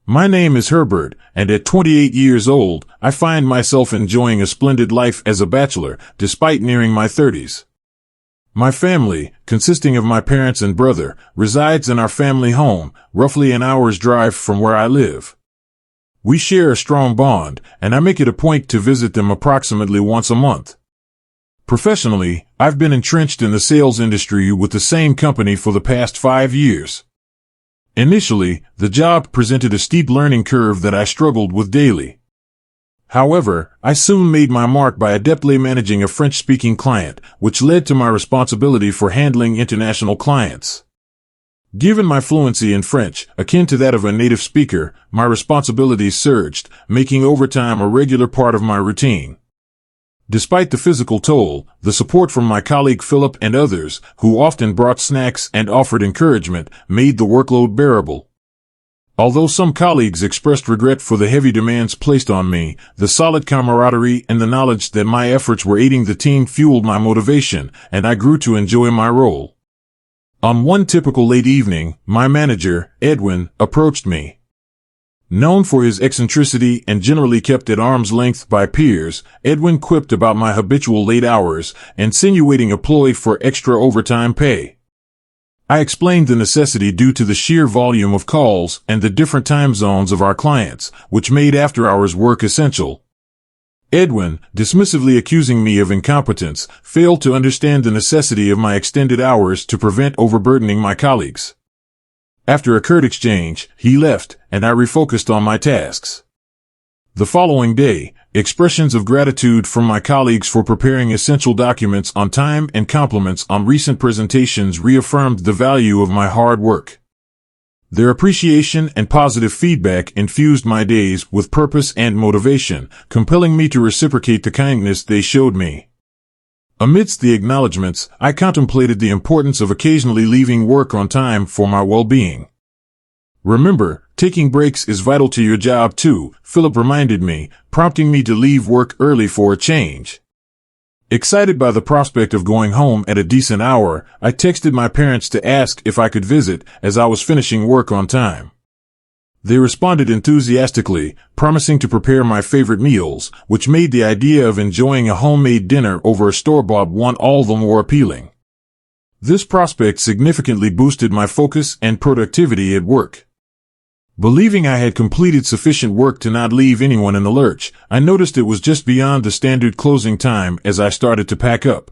My name is Herbert, and at 28 years old, I find myself enjoying a splendid life as a bachelor, despite nearing my 30s. My family, consisting of my parents and brother, resides in our family home, roughly an hour's drive from where I live. We share a strong bond, and I make it a point to visit them approximately once a month. Professionally, I've been entrenched in the sales industry with the same company for the past 5 years. Initially, the job presented a steep learning curve that I struggled with daily. However, I soon made my mark by adeptly managing a French-speaking client, which led to my responsibility for handling international clients. Given my fluency in French, akin to that of a native speaker, my responsibilities surged, making overtime a regular part of my routine. Despite the physical toll, the support from my colleague Philip and others, who often brought snacks and offered encouragement, made the workload bearable. Although some colleagues expressed regret for the heavy demands placed on me, the solid camaraderie and the knowledge that my efforts were aiding the team fueled my motivation, and I grew to enjoy my role. On one typical late evening, my manager, Edwin, approached me. Known for his eccentricity and generally kept at arm's length by peers, Edwin quipped about my habitual late hours, insinuating a ploy for extra overtime pay. I explained the necessity due to the sheer volume of calls and the different time zones of our clients, which made after-hours work essential. Edwin, dismissively accusing me of incompetence, failed to understand the necessity of my extended hours to prevent overburdening my colleagues. After a curt exchange, he left, and I refocused on my tasks. The following day, expressions of gratitude from my colleagues for preparing essential documents on time and compliments on recent presentations reaffirmed the value of my hard work. Their appreciation and positive feedback infused my days with purpose and motivation, compelling me to reciprocate the kindness they showed me. Amidst the acknowledgments, I contemplated the importance of occasionally leaving work on time for my well-being. Remember, taking breaks is vital to your job too, Philip reminded me, prompting me to leave work early for a change. Excited by the prospect of going home at a decent hour, I texted my parents to ask if I could visit, as I was finishing work on time. They responded enthusiastically, promising to prepare my favorite meals, which made the idea of enjoying a homemade dinner over a store-bought one all the more appealing. This prospect significantly boosted my focus and productivity at work. Believing I had completed sufficient work to not leave anyone in the lurch, I noticed it was just beyond the standard closing time as I started to pack up.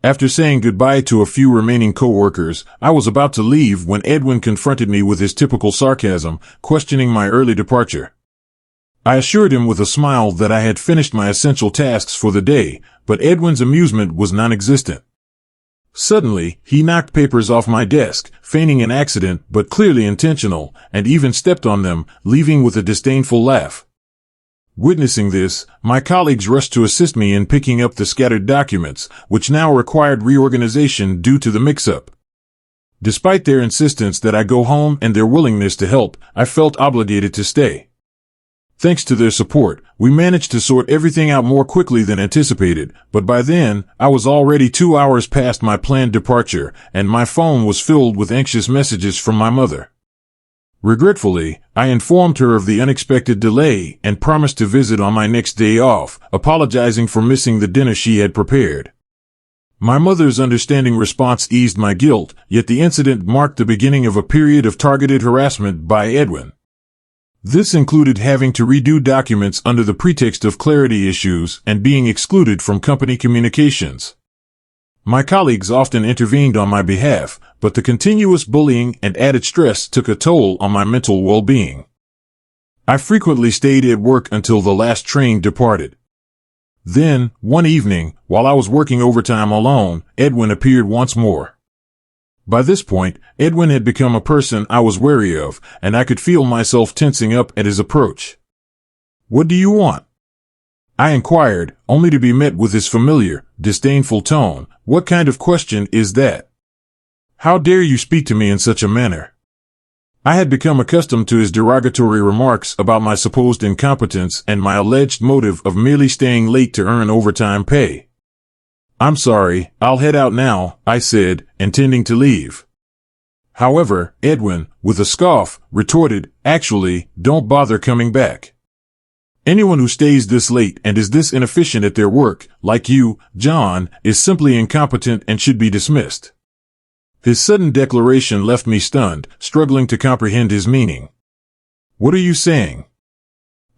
After saying goodbye to a few remaining coworkers, I was about to leave when Edwin confronted me with his typical sarcasm, questioning my early departure. I assured him with a smile that I had finished my essential tasks for the day, but Edwin's amusement was non-existent. Suddenly, he knocked papers off my desk, feigning an accident but clearly intentional, and even stepped on them, leaving with a disdainful laugh. Witnessing this, my colleagues rushed to assist me in picking up the scattered documents, which now required reorganization due to the mix-up. Despite their insistence that I go home and their willingness to help, I felt obligated to stay. Thanks to their support, we managed to sort everything out more quickly than anticipated, but by then, I was already 2 hours past my planned departure, and my phone was filled with anxious messages from my mother. Regretfully, I informed her of the unexpected delay and promised to visit on my next day off, apologizing for missing the dinner she had prepared. My mother's understanding response eased my guilt, yet the incident marked the beginning of a period of targeted harassment by Edwin. This included having to redo documents under the pretext of clarity issues and being excluded from company communications. My colleagues often intervened on my behalf, but the continuous bullying and added stress took a toll on my mental well-being. I frequently stayed at work until the last train departed. Then, one evening, while I was working overtime alone, Edwin appeared once more. By this point, Edwin had become a person I was wary of, and I could feel myself tensing up at his approach. "What do you want?" I inquired, only to be met with his familiar, disdainful tone. "What kind of question is that? How dare you speak to me in such a manner?" I had become accustomed to his derogatory remarks about my supposed incompetence and my alleged motive of merely staying late to earn overtime pay. "I'm sorry, I'll head out now," I said, intending to leave. However, Edwin, with a scoff, retorted, "Actually, don't bother coming back. Anyone who stays this late and is this inefficient at their work, like you, John, is simply incompetent and should be dismissed." His sudden declaration left me stunned, struggling to comprehend his meaning. "What are you saying?"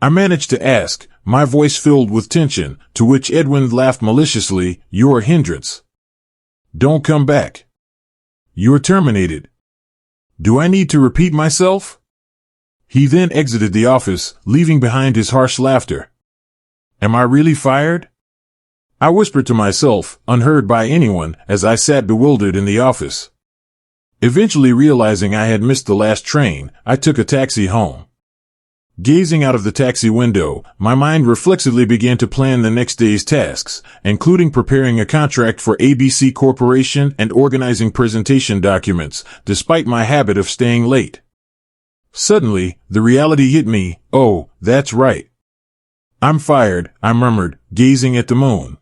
I managed to ask, my voice filled with tension, to which Edwin laughed maliciously, "You're a hindrance. Don't come back. You're terminated. Do I need to repeat myself?" He then exited the office, leaving behind his harsh laughter. Am I really fired? I whispered to myself, unheard by anyone, as I sat bewildered in the office. Eventually realizing I had missed the last train, I took a taxi home. Gazing out of the taxi window, my mind reflexively began to plan the next day's tasks, including preparing a contract for ABC Corporation and organizing presentation documents, despite my habit of staying late. Suddenly, the reality hit me. "Oh, that's right. I'm fired," I murmured, gazing at the moon.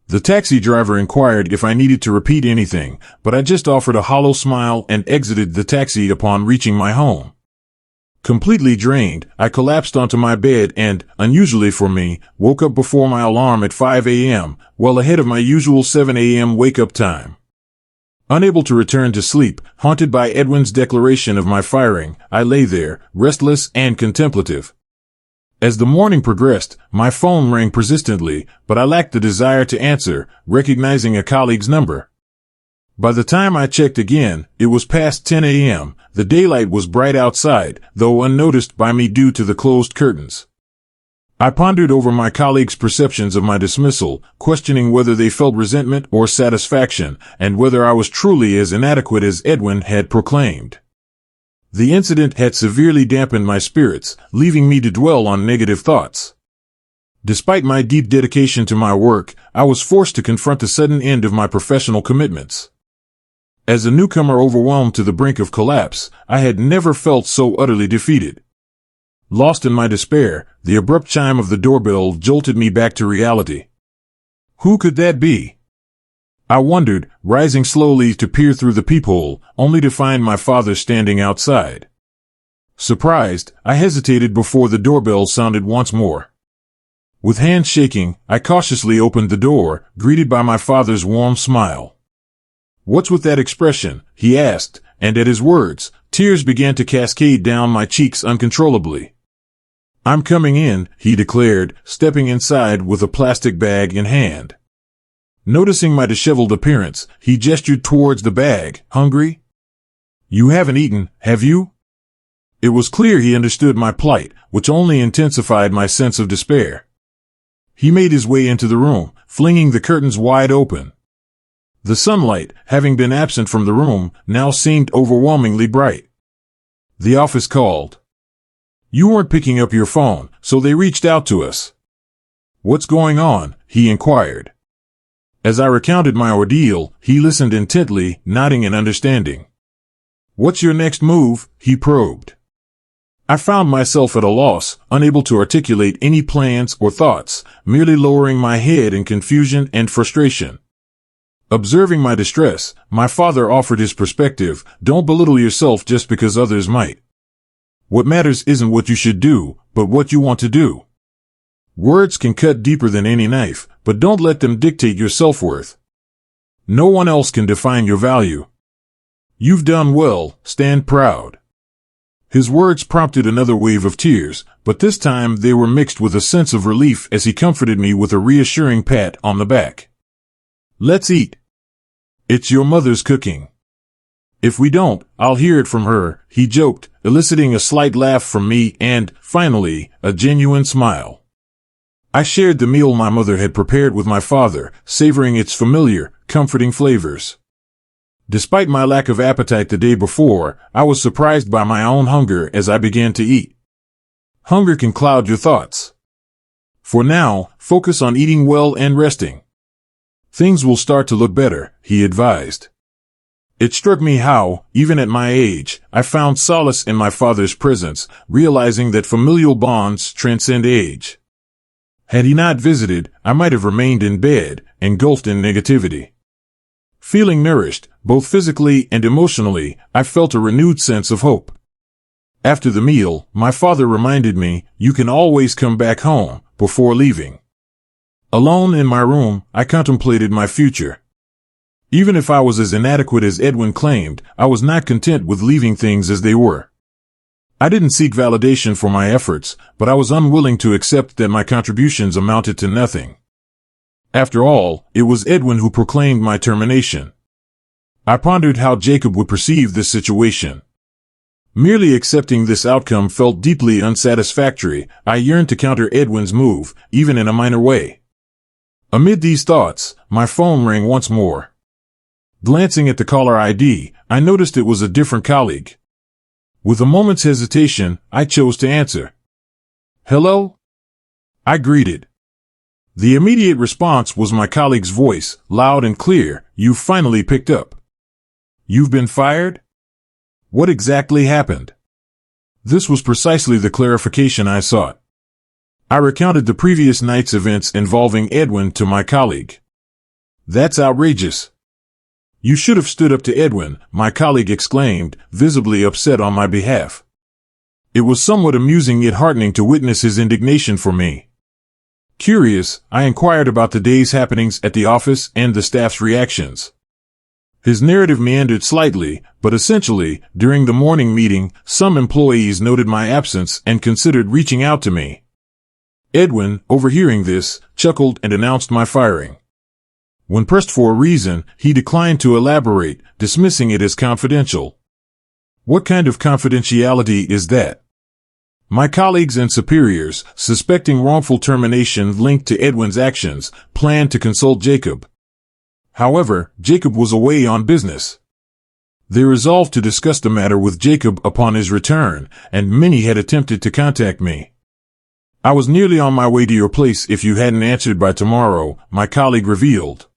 The taxi driver inquired if I needed to repeat anything, but I just offered a hollow smile and exited the taxi upon reaching my home. Completely drained, I collapsed onto my bed and, unusually for me, woke up before my alarm at 5 a.m., well ahead of my usual 7 a.m. wake-up time. Unable to return to sleep, haunted by Edwin's declaration of my firing, I lay there, restless and contemplative. As the morning progressed, my phone rang persistently, but I lacked the desire to answer, recognizing a colleague's number. By the time I checked again, it was past 10 a.m. The daylight was bright outside, though unnoticed by me due to the closed curtains. I pondered over my colleagues' perceptions of my dismissal, questioning whether they felt resentment or satisfaction, and whether I was truly as inadequate as Edwin had proclaimed. The incident had severely dampened my spirits, leaving me to dwell on negative thoughts. Despite my deep dedication to my work, I was forced to confront the sudden end of my professional commitments. As a newcomer overwhelmed to the brink of collapse, I had never felt so utterly defeated. Lost in my despair, the abrupt chime of the doorbell jolted me back to reality. Who could that be? I wondered, rising slowly to peer through the peephole, only to find my father standing outside. Surprised, I hesitated before the doorbell sounded once more. With hands shaking, I cautiously opened the door, greeted by my father's warm smile. "What's with that expression?" he asked, and at his words, tears began to cascade down my cheeks uncontrollably. "I'm coming in," he declared, stepping inside with a plastic bag in hand. Noticing my disheveled appearance, he gestured towards the bag. "Hungry? You haven't eaten, have you?" It was clear he understood my plight, which only intensified my sense of despair. He made his way into the room, flinging the curtains wide open. The sunlight, having been absent from the room, now seemed overwhelmingly bright. The office called. "You weren't picking up your phone, so they reached out to us." "What's going on?" he inquired. As I recounted my ordeal, he listened intently, nodding in understanding. "What's your next move?" he probed. I found myself at a loss, unable to articulate any plans or thoughts, merely lowering my head in confusion and frustration. Observing my distress, my father offered his perspective. "Don't belittle yourself just because others might. What matters isn't what you should do, but what you want to do. Words can cut deeper than any knife, but don't let them dictate your self-worth. No one else can define your value. You've done well, stand proud." His words prompted another wave of tears, but this time they were mixed with a sense of relief as he comforted me with a reassuring pat on the back. "Let's eat. It's your mother's cooking. If we don't, I'll hear it from her," he joked, eliciting a slight laugh from me and, finally, a genuine smile. I shared the meal my mother had prepared with my father, savoring its familiar, comforting flavors. Despite my lack of appetite the day before, I was surprised by my own hunger as I began to eat. Hunger can cloud your thoughts. For now, focus on eating well and resting. Things will start to look better, he advised. It struck me how, even at my age, I found solace in my father's presence, realizing that familial bonds transcend age. Had he not visited, I might have remained in bed, engulfed in negativity. Feeling nourished, both physically and emotionally, I felt a renewed sense of hope. After the meal, my father reminded me, "You can always come back home," before leaving. Alone in my room, I contemplated my future. Even if I was as inadequate as Edwin claimed, I was not content with leaving things as they were. I didn't seek validation for my efforts, but I was unwilling to accept that my contributions amounted to nothing. After all, it was Edwin who proclaimed my termination. I pondered how Jacob would perceive this situation. Merely accepting this outcome felt deeply unsatisfactory. I yearned to counter Edwin's move, even in a minor way. Amid these thoughts, my phone rang once more. Glancing at the caller ID, I noticed it was a different colleague. With a moment's hesitation, I chose to answer. "Hello?" I greeted. The immediate response was my colleague's voice, loud and clear. "You finally picked up. You've been fired? What exactly happened?" This was precisely the clarification I sought. I recounted the previous night's events involving Edwin to my colleague. "That's outrageous." "You should have stood up to Edwin," my colleague exclaimed, visibly upset on my behalf. It was somewhat amusing yet heartening to witness his indignation for me. Curious, I inquired about the day's happenings at the office and the staff's reactions. His narrative meandered slightly, but essentially, during the morning meeting, some employees noted my absence and considered reaching out to me. Edwin, overhearing this, chuckled and announced my firing. When pressed for a reason, he declined to elaborate, dismissing it as confidential. What kind of confidentiality is that? My colleagues and superiors, suspecting wrongful termination linked to Edwin's actions, planned to consult Jacob. However, Jacob was away on business. They resolved to discuss the matter with Jacob upon his return, and many had attempted to contact me. "I was nearly on my way to your place if you hadn't answered by tomorrow," my colleague revealed.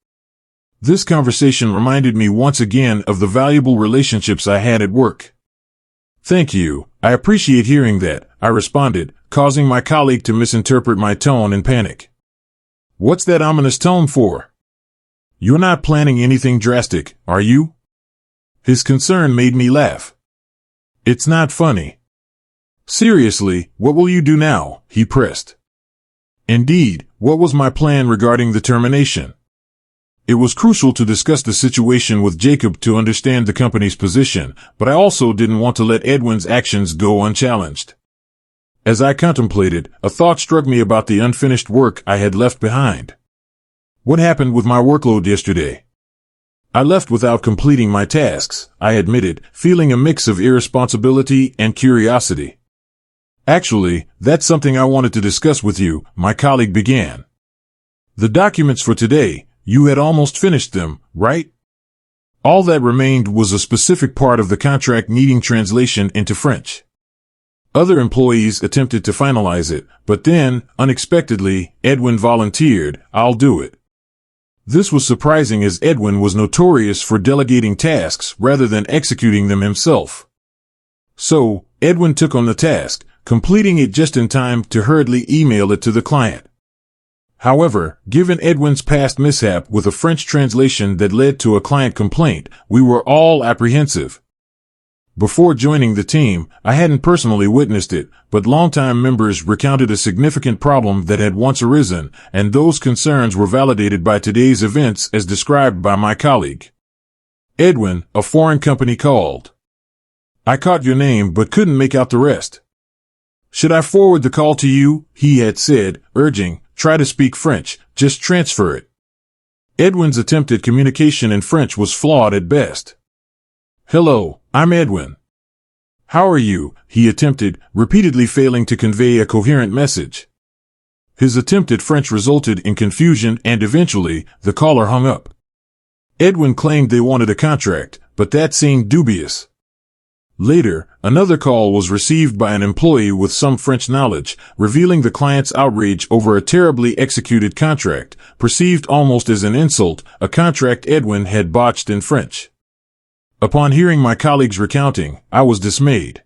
This conversation reminded me once again of the valuable relationships I had at work. "Thank you, I appreciate hearing that," I responded, causing my colleague to misinterpret my tone in panic. "What's that ominous tone for? You're not planning anything drastic, are you?" His concern made me laugh. "It's not funny." "Seriously, what will you do now?" he pressed. Indeed, what was my plan regarding the termination? It was crucial to discuss the situation with Jacob to understand the company's position, but I also didn't want to let Edwin's actions go unchallenged. As I contemplated, a thought struck me about the unfinished work I had left behind. What happened with my workload yesterday? I left without completing my tasks, I admitted, feeling a mix of irresponsibility and curiosity. "Actually, that's something I wanted to discuss with you," my colleague began. "The documents for today, you had almost finished them, right? All that remained was a specific part of the contract needing translation into French. Other employees attempted to finalize it, but then, unexpectedly, Edwin volunteered, "I'll do it." This was surprising as Edwin was notorious for delegating tasks rather than executing them himself. So, Edwin took on the task, completing it just in time to hurriedly email it to the client. However, given Edwin's past mishap with a French translation that led to a client complaint, we were all apprehensive. Before joining the team, I hadn't personally witnessed it, but longtime members recounted a significant problem that had once arisen, and those concerns were validated by today's events as described by my colleague. "Edwin, a foreign company called. I caught your name but couldn't make out the rest. Should I forward the call to you?" he had said, urging, "Try to speak French, just transfer it." Edwin's attempt at communication in French was flawed at best. "Hello, I'm Edwin. How are you?" he attempted, repeatedly failing to convey a coherent message. His attempt at French resulted in confusion and eventually, the caller hung up. Edwin claimed they wanted a contract, but that seemed dubious. Later, another call was received by an employee with some French knowledge, revealing the client's outrage over a terribly executed contract, perceived almost as an insult, a contract Edwin had botched in French. Upon hearing my colleague's recounting, I was dismayed.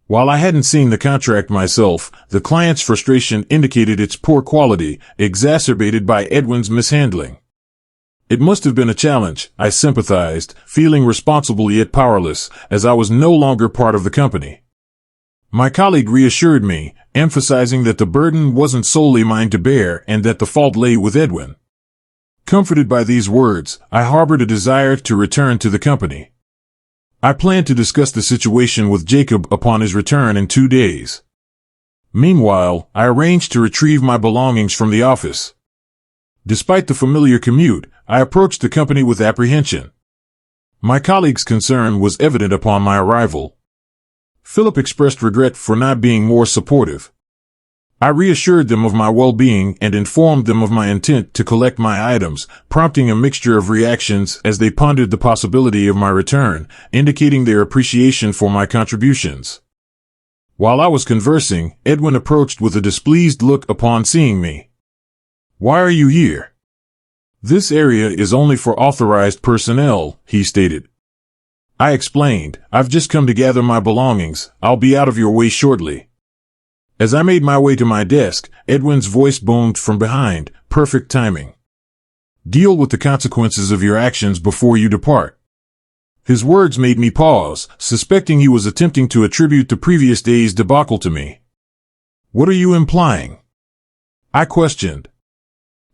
While I hadn't seen the contract myself, the client's frustration indicated its poor quality, exacerbated by Edwin's mishandling. It must have been a challenge, I sympathized, feeling responsible yet powerless, as I was no longer part of the company. My colleague reassured me, emphasizing that the burden wasn't solely mine to bear and that the fault lay with Edwin. Comforted by these words, I harbored a desire to return to the company. I planned to discuss the situation with Jacob upon his return in 2 days. Meanwhile, I arranged to retrieve my belongings from the office. Despite the familiar commute, I approached the company with apprehension. My colleague's concern was evident upon my arrival. Philip expressed regret for not being more supportive. I reassured them of my well-being and informed them of my intent to collect my items, prompting a mixture of reactions as they pondered the possibility of my return, indicating their appreciation for my contributions. While I was conversing, Edwin approached with a displeased look upon seeing me. "Why are you here?" "This area is only for authorized personnel," he stated. I explained, "I've just come to gather my belongings. I'll be out of your way shortly." As I made my way to my desk, Edwin's voice boomed from behind, perfect timing. "Deal with the consequences of your actions before you depart." His words made me pause, suspecting he was attempting to attribute the previous day's debacle to me. "What are you implying?" I questioned.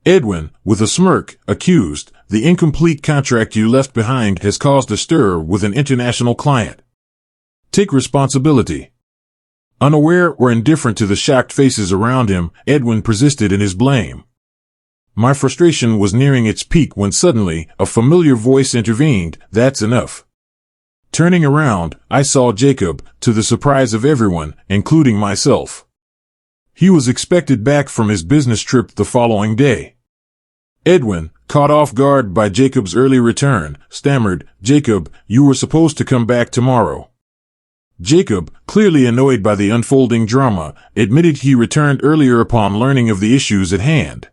Edwin, with a smirk, accused, "The incomplete contract you left behind has caused a stir with an international client. Take responsibility." Unaware or indifferent to the shocked faces around him, Edwin persisted in his blame. My frustration was nearing its peak when suddenly, a familiar voice intervened, "That's enough." Turning around, I saw Jacob, to the surprise of everyone, including myself. He was expected back from his business trip the following day. Edwin, caught off guard by Jacob's early return, stammered, "Jacob, you were supposed to come back tomorrow." Jacob, clearly annoyed by the unfolding drama, admitted he returned earlier upon learning of the issues at hand.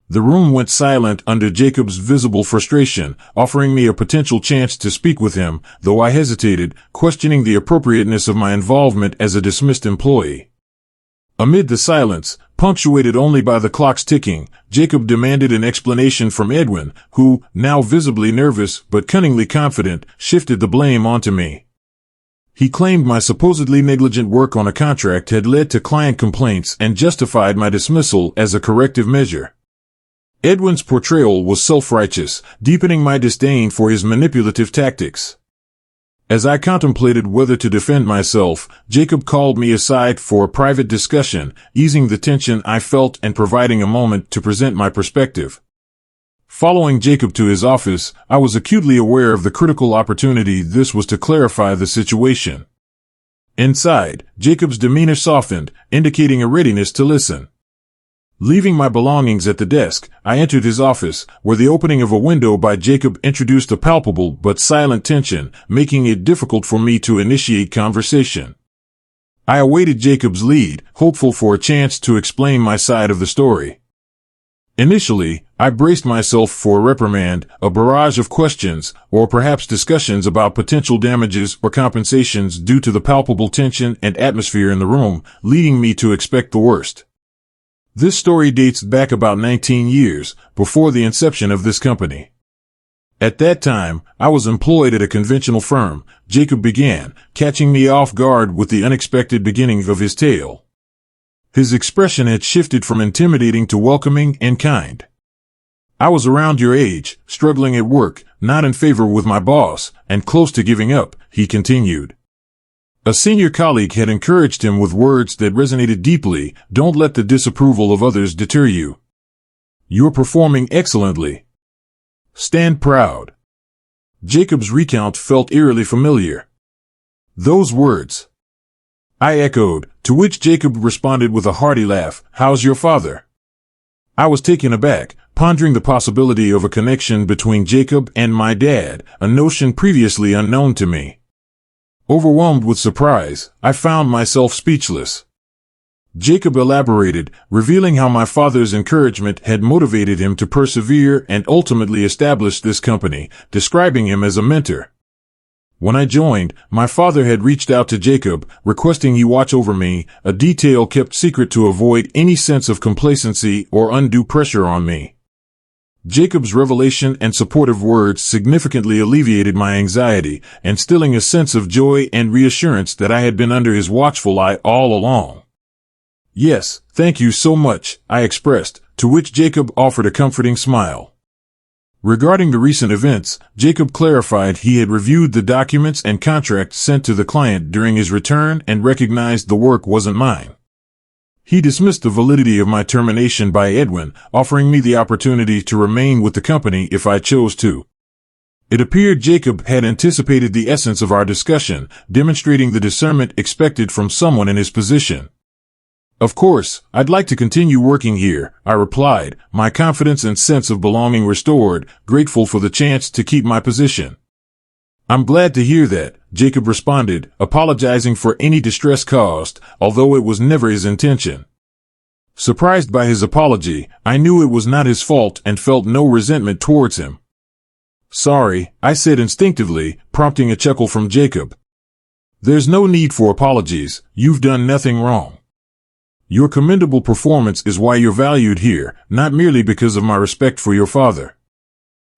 The room went silent under Jacob's visible frustration, offering me a potential chance to speak with him, though I hesitated, questioning the appropriateness of my involvement as a dismissed employee. Amid the silence, punctuated only by the clock's ticking, Jacob demanded an explanation from Edwin, who, now visibly nervous but cunningly confident, shifted the blame onto me. He claimed my supposedly negligent work on a contract had led to client complaints and justified my dismissal as a corrective measure. Edwin's portrayal was self-righteous, deepening my disdain for his manipulative tactics. As I contemplated whether to defend myself, Jacob called me aside for a private discussion, easing the tension I felt and providing a moment to present my perspective. Following Jacob to his office, I was acutely aware of the critical opportunity this was to clarify the situation. Inside, Jacob's demeanor softened, indicating a readiness to listen. Leaving my belongings at the desk, I entered his office, where the opening of a window by Jacob introduced a palpable but silent tension, making it difficult for me to initiate conversation. I awaited Jacob's lead, hopeful for a chance to explain my side of the story. Initially, I braced myself for a reprimand, a barrage of questions, or perhaps discussions about potential damages or compensations due to the palpable tension and atmosphere in the room, leading me to expect the worst. This story dates back about 19 years, before the inception of this company. At that time, I was employed at a conventional firm, Jacob began, catching me off guard with the unexpected beginning of his tale. His expression had shifted from intimidating to welcoming and kind. "I was around your age, struggling at work, not in favor with my boss, and close to giving up," he continued. A senior colleague had encouraged him with words that resonated deeply, "Don't let the disapproval of others deter you. You're performing excellently. Stand proud." Jacob's recount felt eerily familiar. Those words. I echoed, to which Jacob responded with a hearty laugh, "How's your father?" I was taken aback, pondering the possibility of a connection between Jacob and my dad, a notion previously unknown to me. Overwhelmed with surprise, I found myself speechless. Jacob elaborated, revealing how my father's encouragement had motivated him to persevere and ultimately establish this company, describing him as a mentor. When I joined, my father had reached out to Jacob, requesting he watch over me, a detail kept secret to avoid any sense of complacency or undue pressure on me. Jacob's revelation and supportive words significantly alleviated my anxiety, instilling a sense of joy and reassurance that I had been under his watchful eye all along. "Yes, thank you so much," I expressed, to which Jacob offered a comforting smile. Regarding the recent events, Jacob clarified he had reviewed the documents and contracts sent to the client during his return and recognized the work wasn't mine. He dismissed the validity of my termination by Edwin, offering me the opportunity to remain with the company if I chose to. It appeared Jacob had anticipated the essence of our discussion, demonstrating the discernment expected from someone in his position. "Of course, I'd like to continue working here," I replied, my confidence and sense of belonging restored, grateful for the chance to keep my position. "I'm glad to hear that," Jacob responded, apologizing for any distress caused, although it was never his intention. Surprised by his apology, I knew it was not his fault and felt no resentment towards him. "Sorry," I said instinctively, prompting a chuckle from Jacob. "There's no need for apologies, you've done nothing wrong. Your commendable performance is why you're valued here, not merely because of my respect for your father."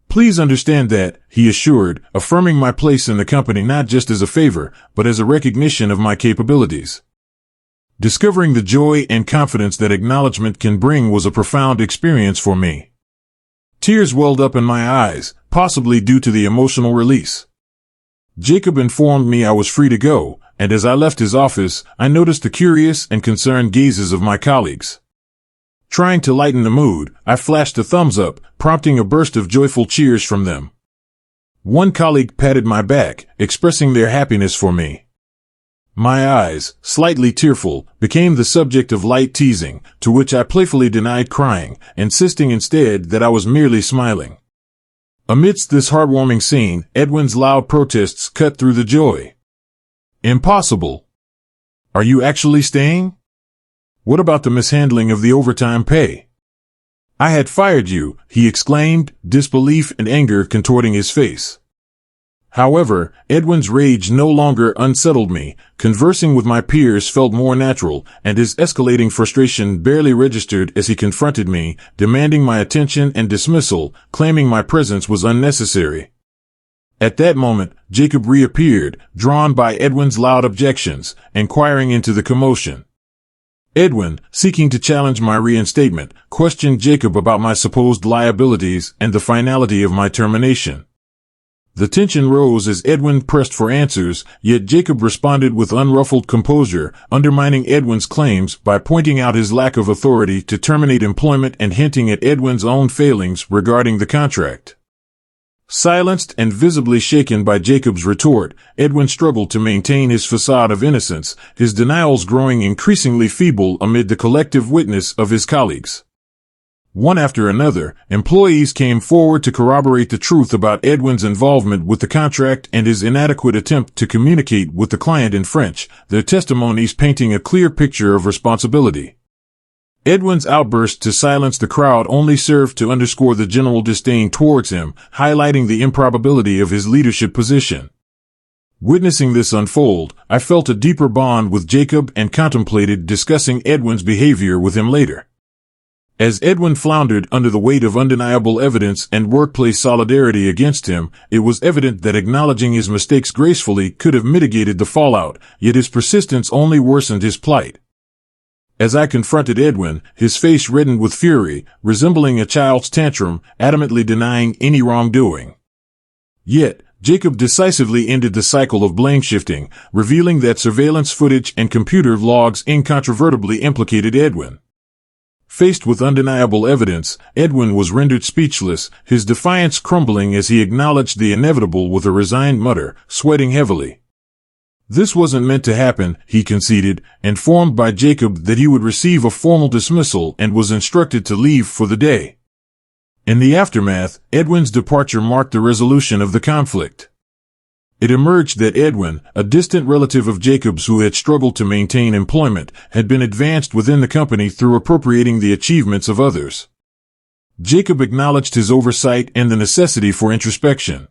"Please understand that," he assured, affirming my place in the company not just as a favor, but as a recognition of my capabilities. Discovering the joy and confidence that acknowledgement can bring was a profound experience for me. Tears welled up in my eyes, possibly due to the emotional release. Jacob informed me I was free to go, and as I left his office, I noticed the curious and concerned gazes of my colleagues. Trying to lighten the mood, I flashed a thumbs up, prompting a burst of joyful cheers from them. One colleague patted my back, expressing their happiness for me. My eyes, slightly tearful, became the subject of light teasing, to which I playfully denied crying, insisting instead that I was merely smiling. Amidst this heartwarming scene, Edwin's loud protests cut through the joy. "Impossible! Are you actually staying? What about the mishandling of the overtime pay? I had fired you," he exclaimed, disbelief and anger contorting his face. However, Edwin's rage no longer unsettled me. Conversing with my peers felt more natural, and his escalating frustration barely registered as he confronted me, demanding my attention and dismissal, claiming my presence was unnecessary. At that moment, Jacob reappeared, drawn by Edwin's loud objections, inquiring into the commotion. Edwin, seeking to challenge my reinstatement, questioned Jacob about my supposed liabilities and the finality of my termination. The tension rose as Edwin pressed for answers, yet Jacob responded with unruffled composure, undermining Edwin's claims by pointing out his lack of authority to terminate employment and hinting at Edwin's own failings regarding the contract. Silenced and visibly shaken by Jacob's retort, Edwin struggled to maintain his facade of innocence, his denials growing increasingly feeble amid the collective witness of his colleagues. One after another, employees came forward to corroborate the truth about Edwin's involvement with the contract and his inadequate attempt to communicate with the client in French, their testimonies painting a clear picture of responsibility. Edwin's outburst to silence the crowd only served to underscore the general disdain towards him, highlighting the improbability of his leadership position. Witnessing this unfold, I felt a deeper bond with Jacob and contemplated discussing Edwin's behavior with him later. As Edwin floundered under the weight of undeniable evidence and workplace solidarity against him, it was evident that acknowledging his mistakes gracefully could have mitigated the fallout, yet his persistence only worsened his plight. As I confronted Edwin, his face reddened with fury, resembling a child's tantrum, adamantly denying any wrongdoing. Yet, Jacob decisively ended the cycle of blame shifting, revealing that surveillance footage and computer logs incontrovertibly implicated Edwin. Faced with undeniable evidence, Edwin was rendered speechless, his defiance crumbling as he acknowledged the inevitable with a resigned mutter, sweating heavily. This wasn't meant to happen, he conceded, informed by Jacob that he would receive a formal dismissal and was instructed to leave for the day. In the aftermath, Edwin's departure marked the resolution of the conflict. It emerged that Edwin, a distant relative of Jacob's who had struggled to maintain employment, had been advanced within the company through appropriating the achievements of others. Jacob acknowledged his oversight and the necessity for introspection.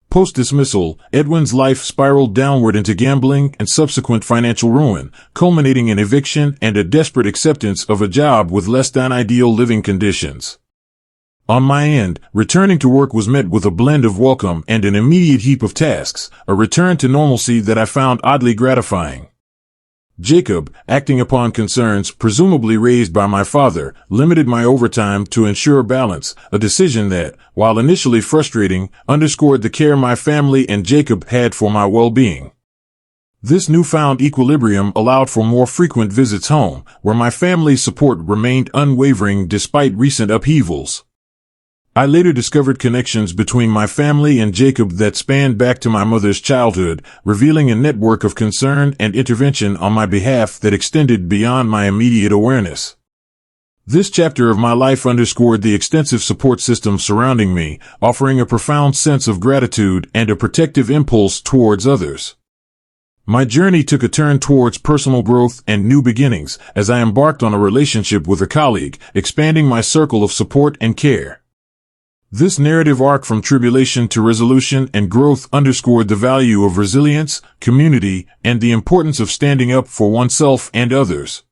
Post-dismissal, Edwin's life spiraled downward into gambling and subsequent financial ruin, culminating in eviction and a desperate acceptance of a job with less than ideal living conditions. On my end, returning to work was met with a blend of welcome and an immediate heap of tasks, a return to normalcy that I found oddly gratifying. Jacob, acting upon concerns presumably raised by my father, limited my overtime to ensure balance, a decision that, while initially frustrating, underscored the care my family and Jacob had for my well-being. This newfound equilibrium allowed for more frequent visits home, where my family's support remained unwavering despite recent upheavals. I later discovered connections between my family and Jacob that spanned back to my mother's childhood, revealing a network of concern and intervention on my behalf that extended beyond my immediate awareness. This chapter of my life underscored the extensive support system surrounding me, offering a profound sense of gratitude and a protective impulse towards others. My journey took a turn towards personal growth and new beginnings as I embarked on a relationship with a colleague, expanding my circle of support and care. This narrative arc from tribulation to resolution and growth underscored the value of resilience, community, and the importance of standing up for oneself and others.